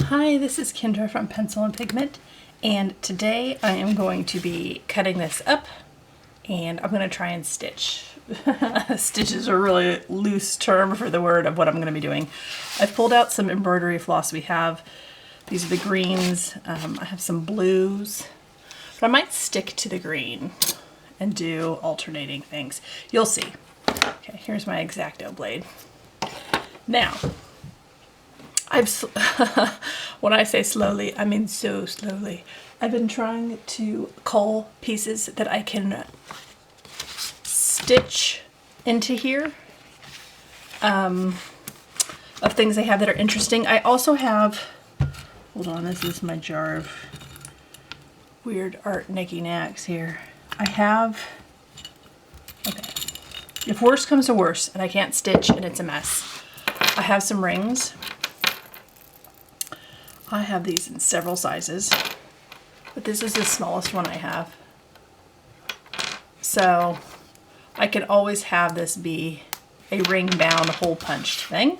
Hi, this is Kendra from Pencil and Pigment, and today I am going to be cutting this up and I'm going to try and stitch. Stitch is a really loose term for the word of what I'm going to be doing. I've pulled out some embroidery floss we have. These are the greens. I have some blues, but I might stick to the green and do alternating things. You'll see. Okay, here's my X-Acto blade. Now, when I say slowly, I mean so slowly. I've been trying to cull pieces that I can stitch into here of things I have that are interesting. I also have, hold on, this is my jar of weird art knicky-knacks here. I have, okay, if worse comes to worse and I can't stitch and it's a mess, I have some rings. I have these in several sizes, but this is the smallest one I have. So I can always have this be a ring-bound hole-punched thing.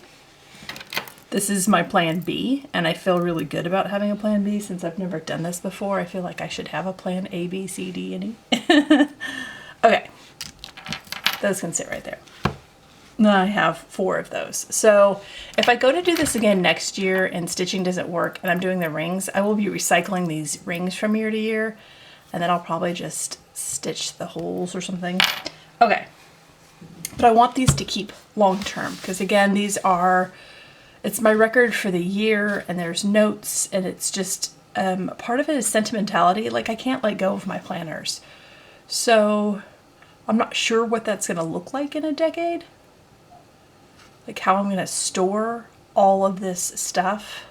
This is my plan B, and I feel really good about having a plan B since I've never done this before. I feel like I should have a plan A, B, C, D, and E. Okay, those can sit right there. I have 4 of those. So if I go to do this again next year and stitching doesn't work and I'm doing the rings, I will be recycling these rings from year to year, and then I'll probably just stitch the holes or something. Okay, but I want these to keep long term because again, these are, it's my record for the year and there's notes and it's just, part of it is sentimentality. Like I can't let go of my planners. So I'm not sure what that's gonna look like in a decade. Like how I'm gonna store all of this stuff.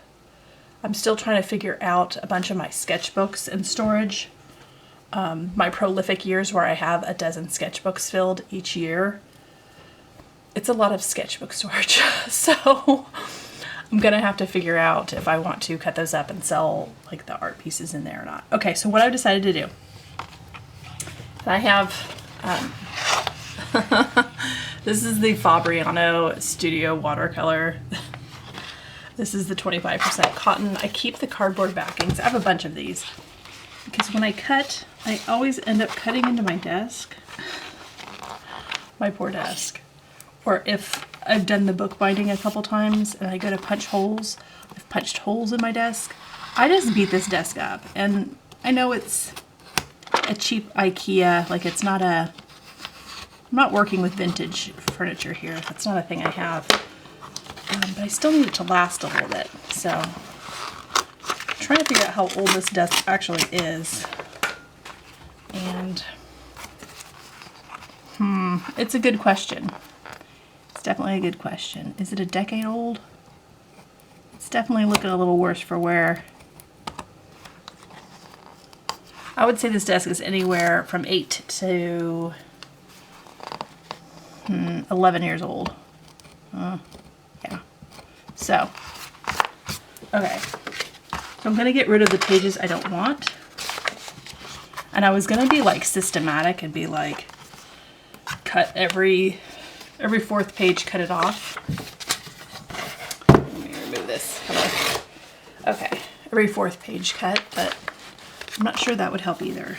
I'm still trying to figure out a bunch of my sketchbooks in storage. My prolific years where I have a dozen sketchbooks filled each year. It's a lot of sketchbook storage. So I'm gonna have to figure out if I want to cut those up and sell like the art pieces in there or not. Okay, so what I've decided to do, I have, this is the Fabriano Studio watercolor. This is the 25% cotton. I keep the cardboard backings. I have a bunch of these because when I cut, I always end up cutting into my desk. My poor desk. Or if I've done the bookbinding a couple times and I go to punch holes, I've punched holes in my desk. I just beat this desk up, and I know it's a cheap IKEA, like it's not a, I'm not working with vintage furniture here. That's not a thing I have. But I still need it to last a little bit. So I'm trying to figure out how old this desk actually is. And it's a good question. It's definitely a good question. Is it a decade old? It's definitely looking a little worse for wear. I would say this desk is anywhere from 8 to 11 years old. Yeah. So, okay. So I'm going to get rid of the pages I don't want. And I was going to be like systematic and be like, cut every 4th page, cut it off. Let me remove this. Okay. Every 4th page cut, but I'm not sure that would help either.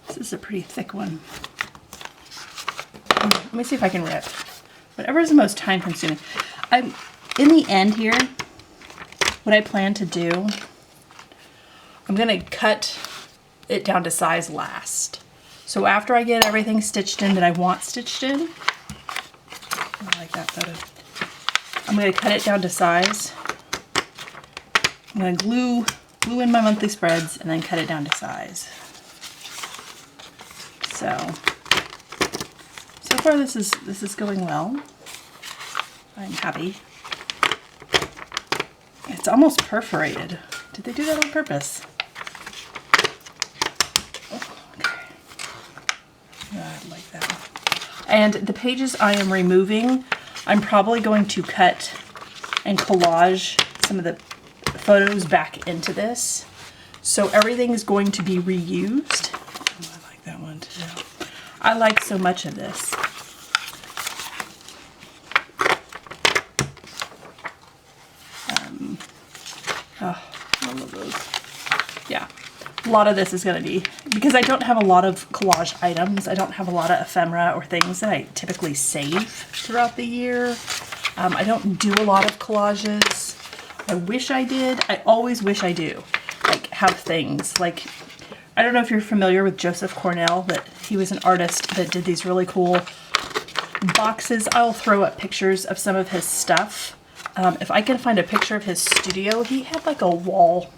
This is a pretty thick one. Let me see if I can rip. Whatever is the most time consuming. In the end here, what I plan to do, I'm gonna cut it down to size last. So after I get everything stitched in that I want stitched in, I like that photo. I'm gonna cut it down to size. I'm gonna glue in my monthly spreads and then cut it down to size. So far this is going well. I'm happy. It's almost perforated. Did they do that on purpose? Oh, okay. I like that. And the pages I am removing, I'm probably going to cut and collage some of the photos back into this. So everything is going to be reused. Oh, I like that one too. I like so much of this. Oh, I love those. Yeah, a lot of this is going to be, because I don't have a lot of collage items. I don't have a lot of ephemera or things that I typically save throughout the year. I don't do a lot of collages. I wish I did. I always wish I do. Like, have things. Like, I don't know if you're familiar with Joseph Cornell, but he was an artist that did these really cool boxes. I'll throw up pictures of some of his stuff. If I can find a picture of his studio, he had like a wall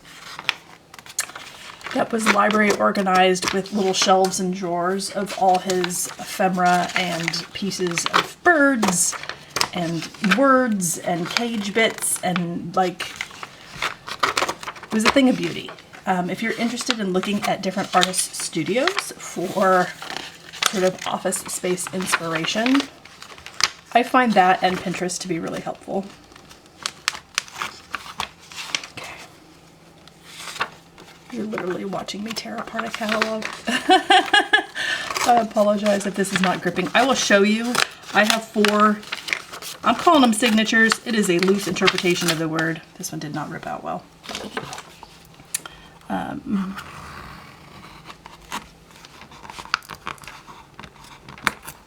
that was library organized with little shelves and drawers of all his ephemera and pieces of birds and words and cage bits, and like, it was a thing of beauty. If you're interested in looking at different artists' studios for sort of office space inspiration, I find that and Pinterest to be really helpful. Okay. You're literally watching me tear apart a catalog. I apologize if this is not gripping. I will show you. I have 4, I'm calling them signatures. It is a loose interpretation of the word. This one did not rip out well.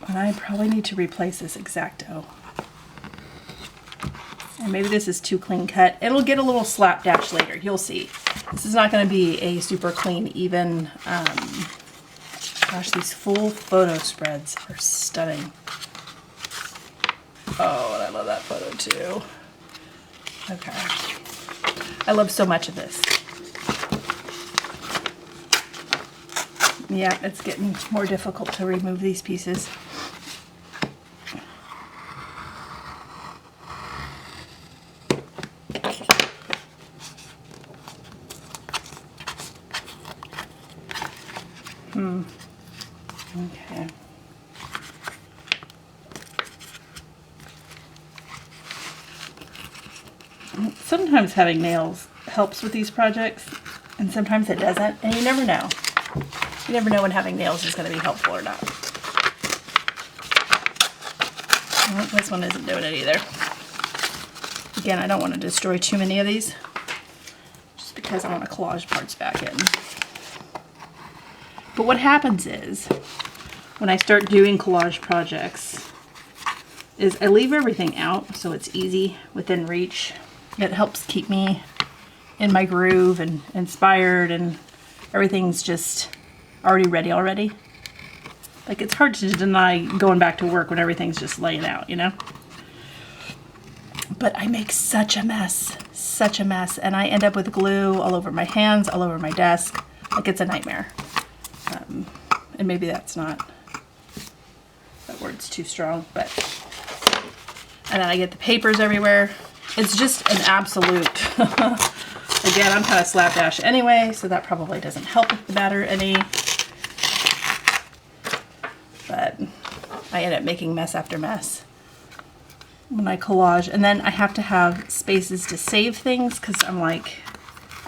And I probably need to replace this X-Acto. And maybe this is too clean cut. It'll get a little slapdash later. You'll see. This is not going to be a super clean, even. Gosh, these full photo spreads are stunning. Oh, and I love that photo too. Okay. I love so much of this. Yeah, it's getting more difficult to remove these pieces. Okay. Sometimes having nails helps with these projects, and sometimes it doesn't, and you never know. You never know when having nails is going to be helpful or not. Well, this one isn't doing it either. Again, I don't want to destroy too many of these, just because I want to collage parts back in. But what happens is, when I start doing collage projects, is I leave everything out so it's easy, within reach. It helps keep me in my groove and inspired, and everything's just already ready already. Like, it's hard to deny going back to work when everything's just laying out, you know? But I make such a mess, and I end up with glue all over my hands, all over my desk. Like, it's a nightmare. And maybe that's not, that word's too strong, but, and then I get the papers everywhere. It's just an absolute, again, I'm kind of slapdash anyway, so that probably doesn't help with the batter any, but I end up making mess after mess when I collage. And then I have to have spaces to save things, because I'm like,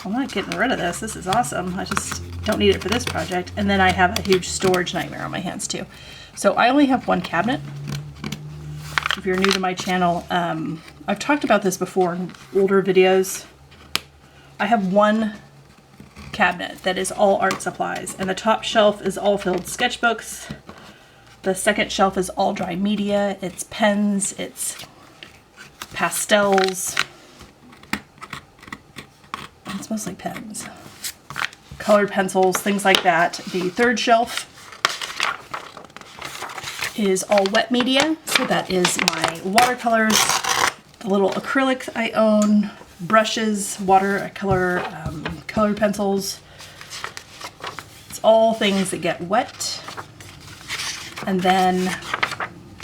I'm not getting rid of this. This is awesome. I just don't need it for this project. And then I have a huge storage nightmare on my hands too. So I only have one cabinet. If you're new to my channel, I've talked about this before in older videos. I have one cabinet that is all art supplies, and the top shelf is all filled sketchbooks. The second shelf is all dry media. It's pens, it's pastels. It's mostly pens. Colored pencils, things like that. The third shelf is all wet media, so that is my watercolors, the little acrylics I own, brushes, watercolor, colored pencils. It's all things that get wet. And then,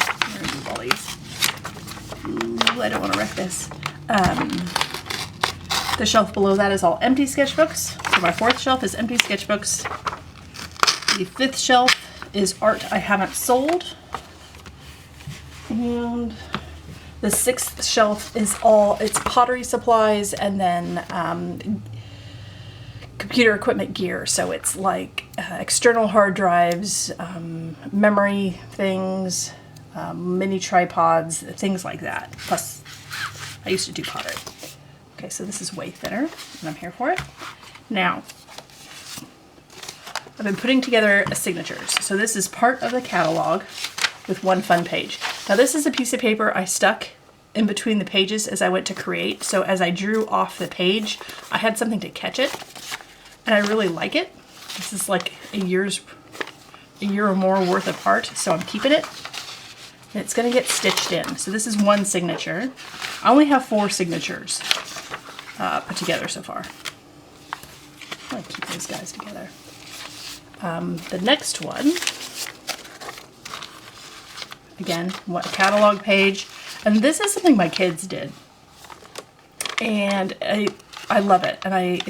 I'm gonna remove all these. Ooh, I don't want to wreck this. The shelf below that is all empty sketchbooks. So my fourth shelf is empty sketchbooks. The fifth shelf is art I haven't sold. And the sixth shelf is all, it's pottery supplies, and then computer equipment gear. So it's like external hard drives, memory things, mini tripods, things like that. Plus, I used to do pottery. Okay, so this is way thinner, and I'm here for it. Now, I've been putting together signatures. So this is part of the catalog with one fun page. Now this is a piece of paper I stuck in between the pages as I went to create. So as I drew off the page, I had something to catch it, and I really like it. This is like a year or more worth of art, so I'm keeping it. And it's gonna get stitched in. So this is one signature. I only have 4 signatures put together so far. I like to keep those guys together. The next one, again, what a catalog page. And this is something my kids did. And I love it. And I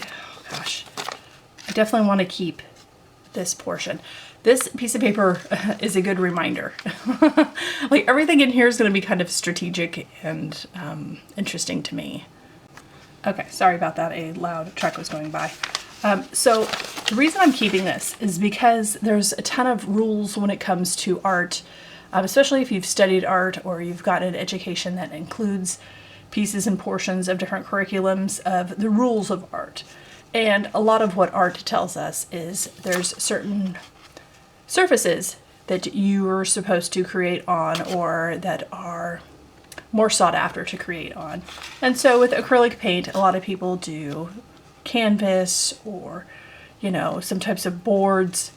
definitely want to keep this portion. This piece of paper is a good reminder. Like everything in here is going to be kind of strategic and interesting to me. Okay, sorry about that. A loud truck was going by. So the reason I'm keeping this is because there's a ton of rules when it comes to art, especially if you've studied art or you've got an education that includes pieces and portions of different curriculums of the rules of art. And a lot of what art tells us is there's certain surfaces that you are supposed to create on or that are more sought after to create on. And so with acrylic paint, a lot of people do canvas or, you know, some types of boards,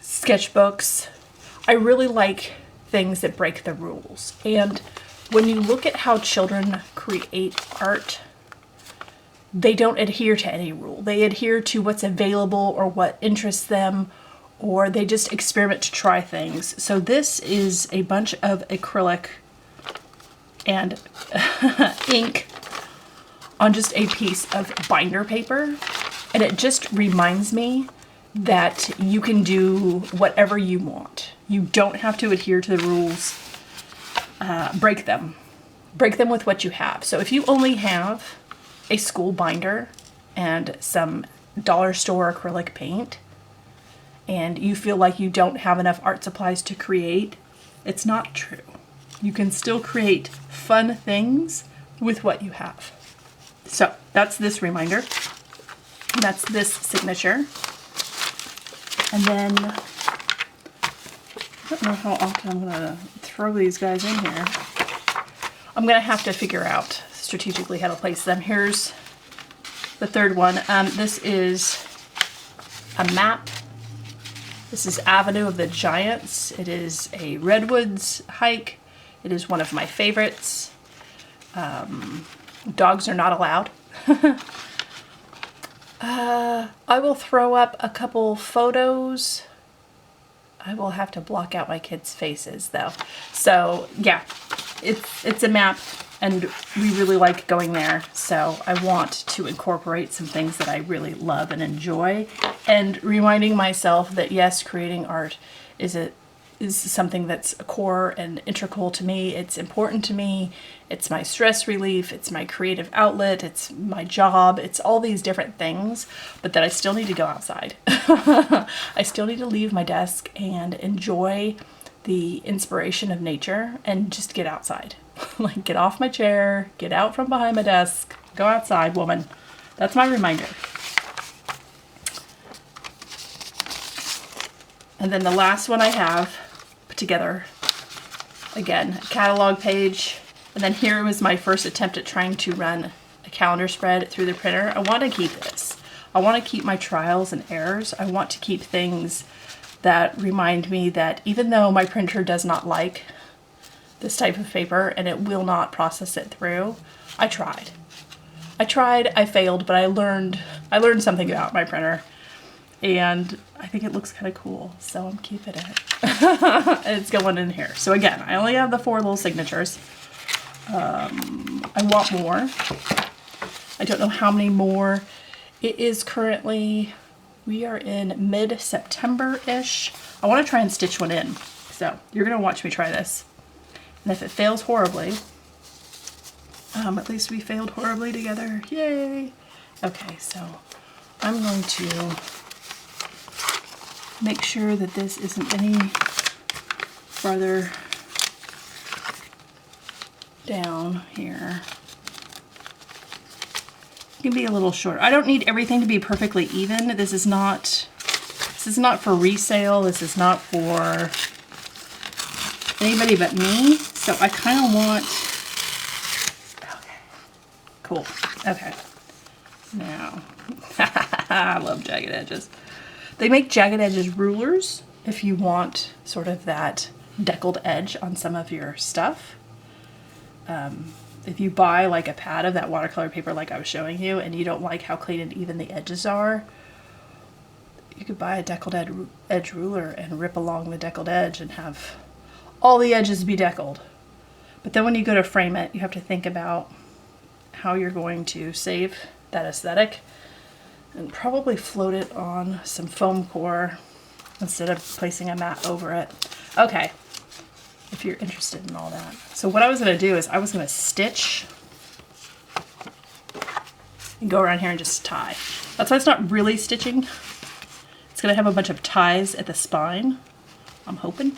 sketchbooks. I really like things that break the rules. And when you look at how children create art, they don't adhere to any rule. They adhere to what's available or what interests them, or they just experiment to try things. So this is a bunch of acrylic and ink on just a piece of binder paper. And it just reminds me that you can do whatever you want. You don't have to adhere to the rules. Break them. Break them with what you have. So if you only have a school binder and some dollar store acrylic paint, and you feel like you don't have enough art supplies to create, it's not true. You can still create fun things with what you have. So that's this reminder. That's this signature. And then, I don't know how often I'm gonna throw these guys in here. I'm gonna have to figure out strategically how to place them. Here's the third one. This is a map. This is Avenue of the Giants. It is a redwoods hike. It is one of my favorites. Dogs are not allowed. I will throw up a couple photos. I will have to block out my kids' faces though. So yeah, it's a map and we really like going there. So I want to incorporate some things that I really love and enjoy, and reminding myself that yes, creating art is something that's core and integral to me. It's important to me. It's my stress relief. It's my creative outlet. It's my job. It's all these different things, but that I still need to go outside. I still need to leave my desk and enjoy the inspiration of nature and just get outside. Like get off my chair, get out from behind my desk, go outside, woman. That's my reminder. And then the last one I have put together, again, a catalog page. And then here was my first attempt at trying to run a calendar spread through the printer. I want to keep this. I want to keep my trials and errors. I want to keep things that remind me that even though my printer does not like this type of paper and it will not process it through, I tried. I failed, but I learned something about my printer. And I think it looks kind of cool, so I'm keeping it. It's going in here. So again, I only have the 4 little signatures. I want more. I don't know how many more. It is currently, we are in mid-September-ish. I want to try and stitch one in. So you're going to watch me try this. And if it fails horribly, at least we failed horribly together. Yay! Okay, so I'm going to make sure that this isn't any farther down here. It can be a little short. I don't need everything to be perfectly even. This is not for resale. This is not for anybody but me. So I kind of want, okay, cool. Okay. Now, I love jagged edges. They make jagged edges rulers if you want sort of that deckled edge on some of your stuff. If you buy like a pad of that watercolor paper like I was showing you and you don't like how clean and even the edges are, you could buy a deckled edge ruler and rip along the deckled edge and have all the edges be deckled. But then when you go to frame it, you have to think about how you're going to save that aesthetic and probably float it on some foam core instead of placing a mat over it. Okay, if you're interested in all that. So what I was gonna do is I was gonna stitch and go around here and just tie. That's why it's not really stitching. It's gonna have a bunch of ties at the spine. I'm hoping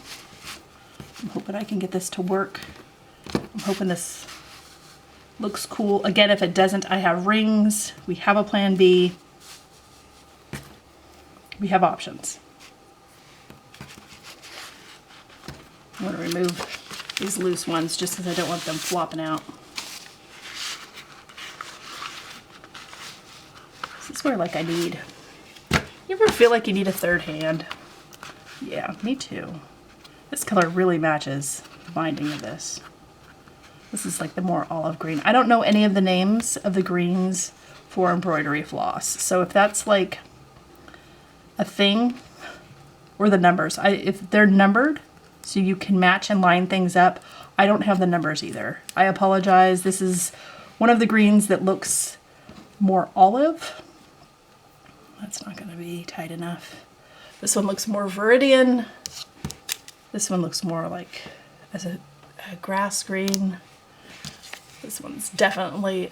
I can get this to work. I'm hoping this looks cool. Again, if it doesn't, I have rings. We have a plan B. We have options. I'm going to remove these loose ones just because I don't want them flopping out. This is where like I need, you ever feel like you need a third hand? Yeah, me too. This color really matches the binding of this. This is like the more olive green. I don't know any of the names of the greens for embroidery floss. So if that's like a thing, or the numbers, if they're numbered so you can match and line things up, I don't have the numbers either. I apologize. This is one of the greens that looks more olive. That's not going to be tight enough. This one looks more viridian. This one looks more like as a grass green. This one's definitely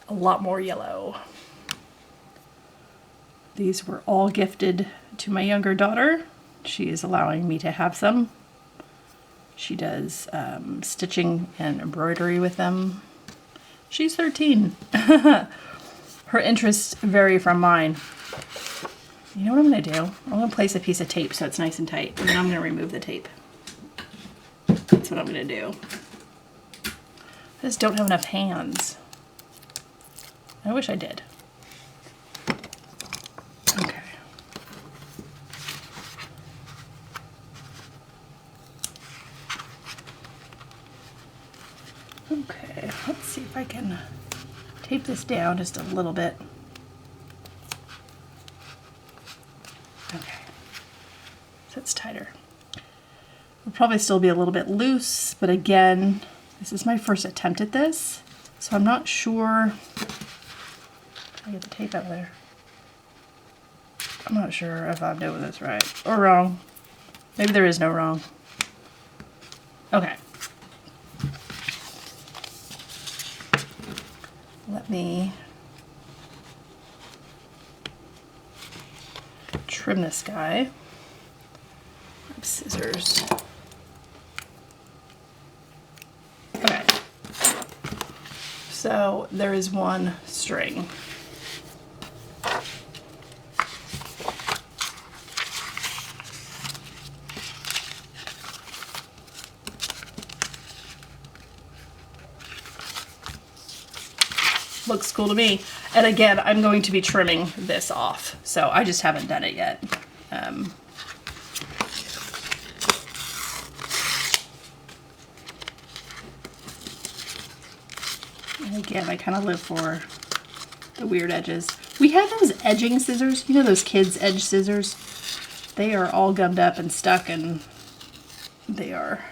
a lot more yellow. These were all gifted to my younger daughter. She is allowing me to have some. She does stitching and embroidery with them. She's 13. Her interests vary from mine. You know what I'm gonna do? I'm gonna place a piece of tape so it's nice and tight, and then I'm gonna remove the tape. That's what I'm gonna do. I just don't have enough hands. I wish I did. Okay. Okay, let's see if I can tape this down just a little bit. Okay, so it's tighter. It'll probably still be a little bit loose, but again, this is my first attempt at this, so I'm not sure. I get the tape out of there. I'm not sure if I'm doing this right or wrong. Maybe there is no wrong. Okay. Let me trim this guy. Grab scissors. Okay. So there is one string. Looks cool to me. And again, I'm going to be trimming this off, so I just haven't done it yet. And again, I kind of live for the weird edges. We have those edging scissors, you know, those kids' edge scissors. They are all gummed up and stuck, and they are,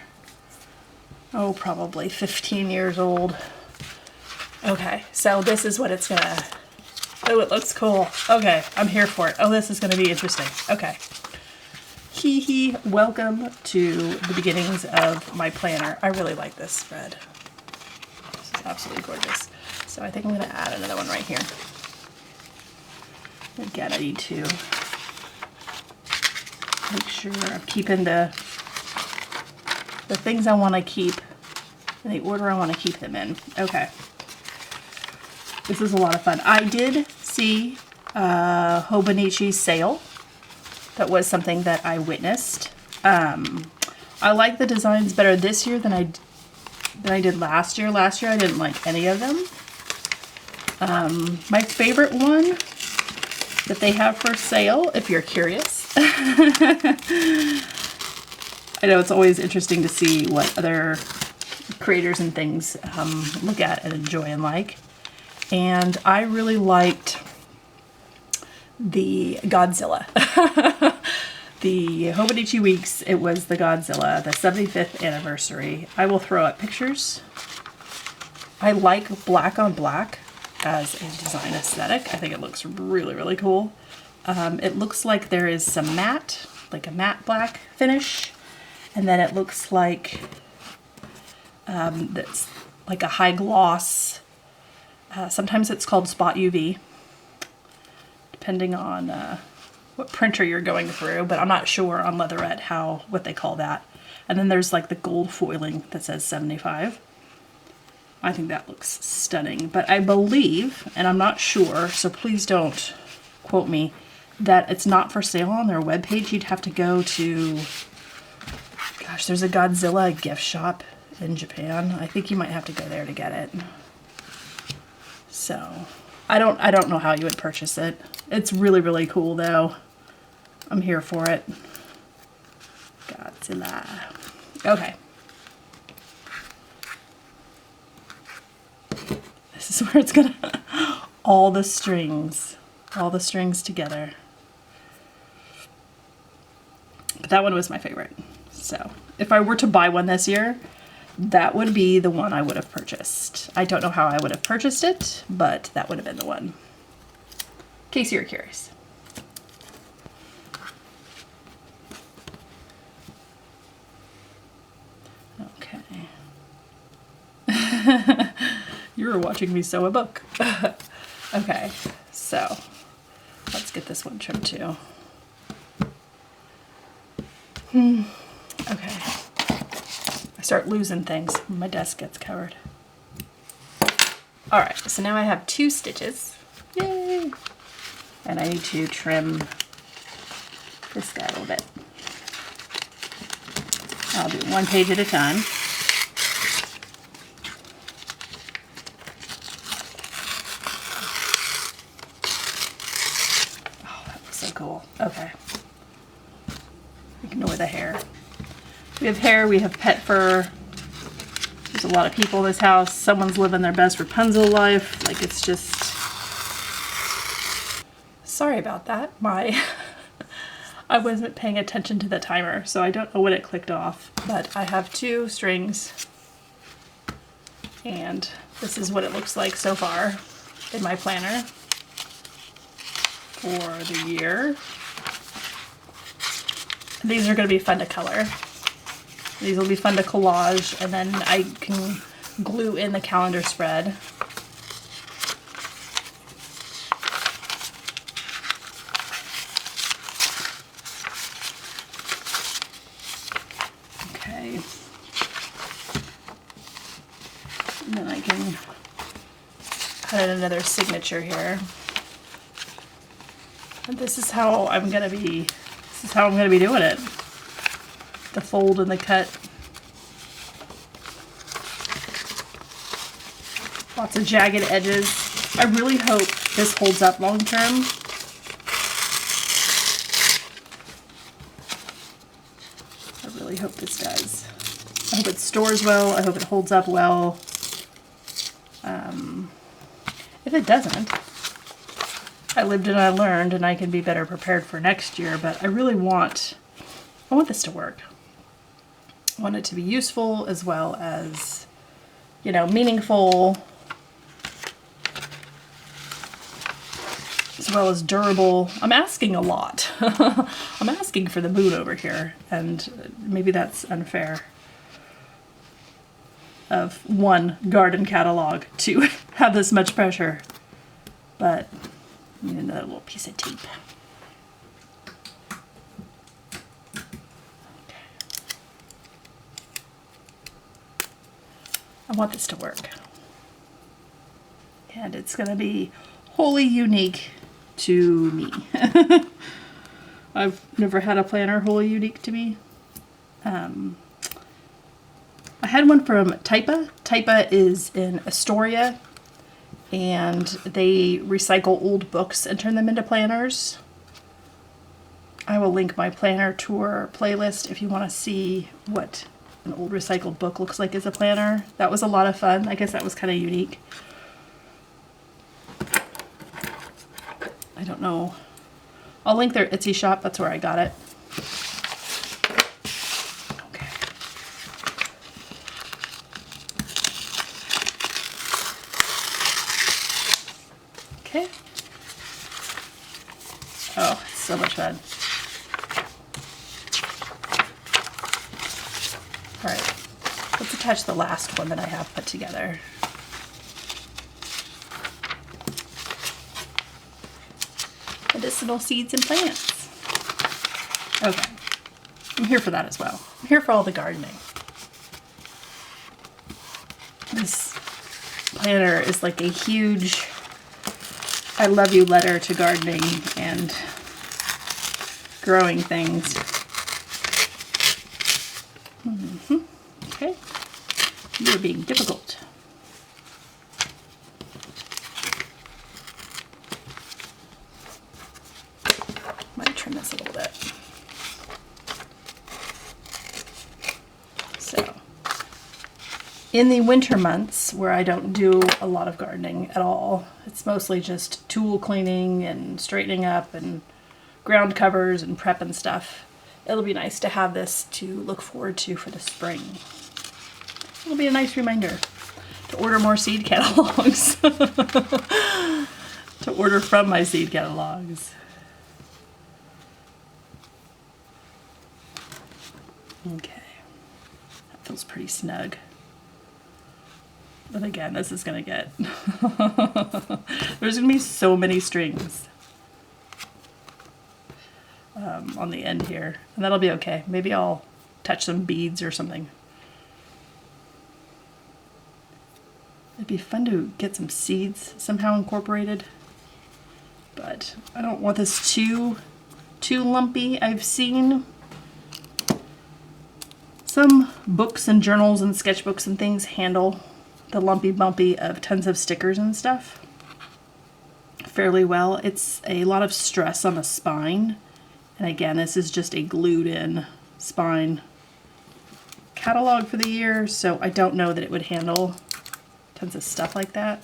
oh, probably 15 years old. Okay, so this is what it's gonna, oh, it looks cool. Okay, I'm here for it. Oh, this is gonna be interesting. Okay. Hee hee, welcome to the beginnings of my planner. I really like this spread. This is absolutely gorgeous. So I think I'm gonna add another one right here. Again, I need to make sure I'm keeping the things I wanna keep in the order I wanna keep them in. Okay. This is a lot of fun. I did see Hobonichi's sale. That was something that I witnessed. I like the designs better this year than I did last year. Last year I didn't like any of them. My favorite one that they have for sale, if you're curious. I know it's always interesting to see what other creators and things look at and enjoy and like. And I really liked the Godzilla. The Hobonichi Weeks, it was the Godzilla, the 75th anniversary. I will throw up pictures. I like black on black as a design aesthetic. I think it looks really, really cool. It looks like there is some matte, like a matte black finish. And then it looks like that's like a high gloss. Sometimes it's called spot UV, depending on what printer you're going through, but I'm not sure on Leatherette what they call that. And then there's like the gold foiling that says 75. I think that looks stunning, but I believe, and I'm not sure, so please don't quote me, that it's not for sale on their webpage. You'd have to go to, gosh, there's a Godzilla gift shop in Japan. I think you might have to go there to get it. So I don't know how you would purchase it. It's really, really cool though. I'm here for it. Godzilla. Okay. This is where it's gonna, all the strings together. But that one was my favorite. So if I were to buy one this year, that would be the one I would have purchased. I don't know how I would have purchased it, but that would have been the one. In case you're curious. Okay. You were watching me sew a book. Okay, so let's get this one trimmed too. Okay. I start losing things when my desk gets covered. Alright, so now I have 2 stitches. Yay! And I need to trim this guy a little bit. I'll do 1 page at a time. Oh, that looks so cool. Okay. Ignore the hair. We have hair, we have pet fur. There's a lot of people in this house. Someone's living their best Rapunzel life. Like, it's just... Sorry about that. I wasn't paying attention to the timer, so I don't know when it clicked off. But I have 2 strings. And this is what it looks like so far in my planner for the year. These are going to be fun to color. These will be fun to collage, and then I can glue in the calendar spread. Okay. And then I can add another signature here. And this is how I'm going to be doing it. The fold and the cut. Lots of jagged edges. I really hope this holds up long term. I really hope this does. I hope it stores well. I hope it holds up well. If it doesn't, I lived and I learned, and I can be better prepared for next year, but I really want this to work. I want it to be useful as well as, you know, meaningful, as well as durable. I'm asking a lot. I'm asking for the moon over here, and maybe that's unfair of one garden catalog to have this much pressure, but I need another little piece of tape. I want this to work. And it's going to be wholly unique to me. I've never had a planner wholly unique to me. I had one from Typa. Typa is in Astoria, and they recycle old books and turn them into planners. I will link my planner tour playlist if you want to see what an old recycled book looks like as a planner. That was a lot of fun. I guess that was kind of unique. I don't know. I'll link their Etsy shop. That's where I got it. Okay. Okay. Oh, it's so much fun. All right. Let's attach the last one that I have put together. Medicinal seeds and plants. Okay. I'm here for that as well. I'm here for all the gardening. This planner is like a huge I love you letter to gardening and growing things. Okay. You're being difficult. Might trim this a little bit. So, in the winter months where I don't do a lot of gardening at all, it's mostly just tool cleaning and straightening up and ground covers and prep and stuff. It'll be nice to have this to look forward to for the spring. It'll be a nice reminder to order more seed catalogs. To order from my seed catalogs. Okay, that feels pretty snug. But again, this is gonna get, there's gonna be so many strings on the end here, and that'll be okay. Maybe I'll touch some beads or something. It'd be fun to get some seeds somehow incorporated, but I don't want this too lumpy. I've seen some books and journals and sketchbooks and things handle the lumpy bumpy of tons of stickers and stuff fairly well. It's a lot of stress on the spine, and again, this is just a glued in spine catalog for the year, so I don't know that it would handle tons of stuff like that.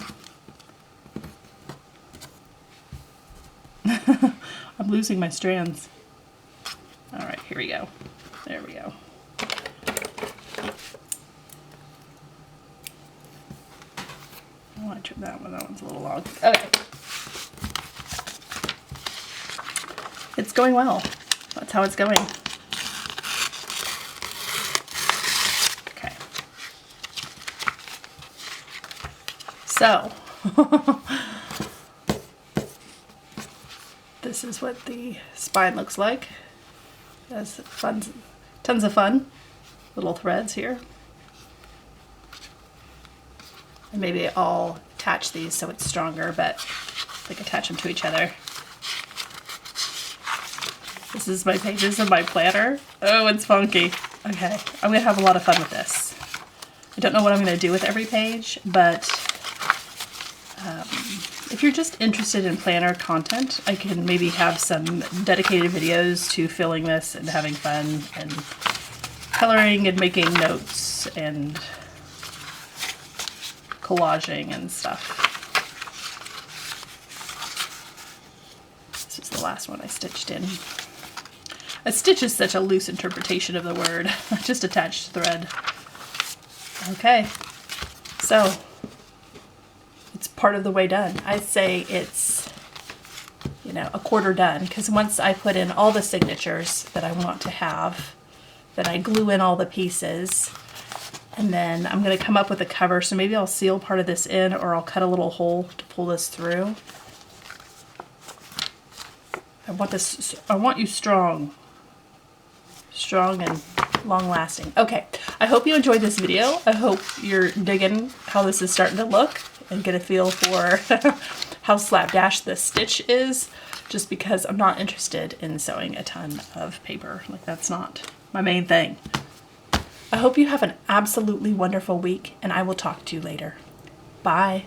I'm losing my strands. All right, here we go. There we go. I want to trim that one. That one's a little long. Okay. It's going well. That's how it's going. Okay. So, this is what the spine looks like. It has fun, tons of fun little threads here. And maybe I'll attach these so it's stronger, but like attach them to each other. This is my pages of my planner. Oh, it's funky. Okay, I'm gonna have a lot of fun with this. I don't know what I'm gonna do with every page, but if you're just interested in planner content, I can maybe have some dedicated videos to filling this and having fun and coloring and making notes and collaging and stuff. This is the last one I stitched in. A stitch is such a loose interpretation of the word. I just attached thread. Okay, so it's part of the way done. I'd say it's, you know, a quarter done, because once I put in all the signatures that I want to have, then I glue in all the pieces. And then I'm going to come up with a cover, so maybe I'll seal part of this in, or I'll cut a little hole to pull this through. I want you strong and long lasting. Okay, I hope you enjoyed this video. I hope you're digging how this is starting to look. and get a feel for how slapdash this stitch is, just because I'm not interested in sewing a ton of paper. Like, that's not my main thing. I hope you have an absolutely wonderful week, and I will talk to you later. Bye.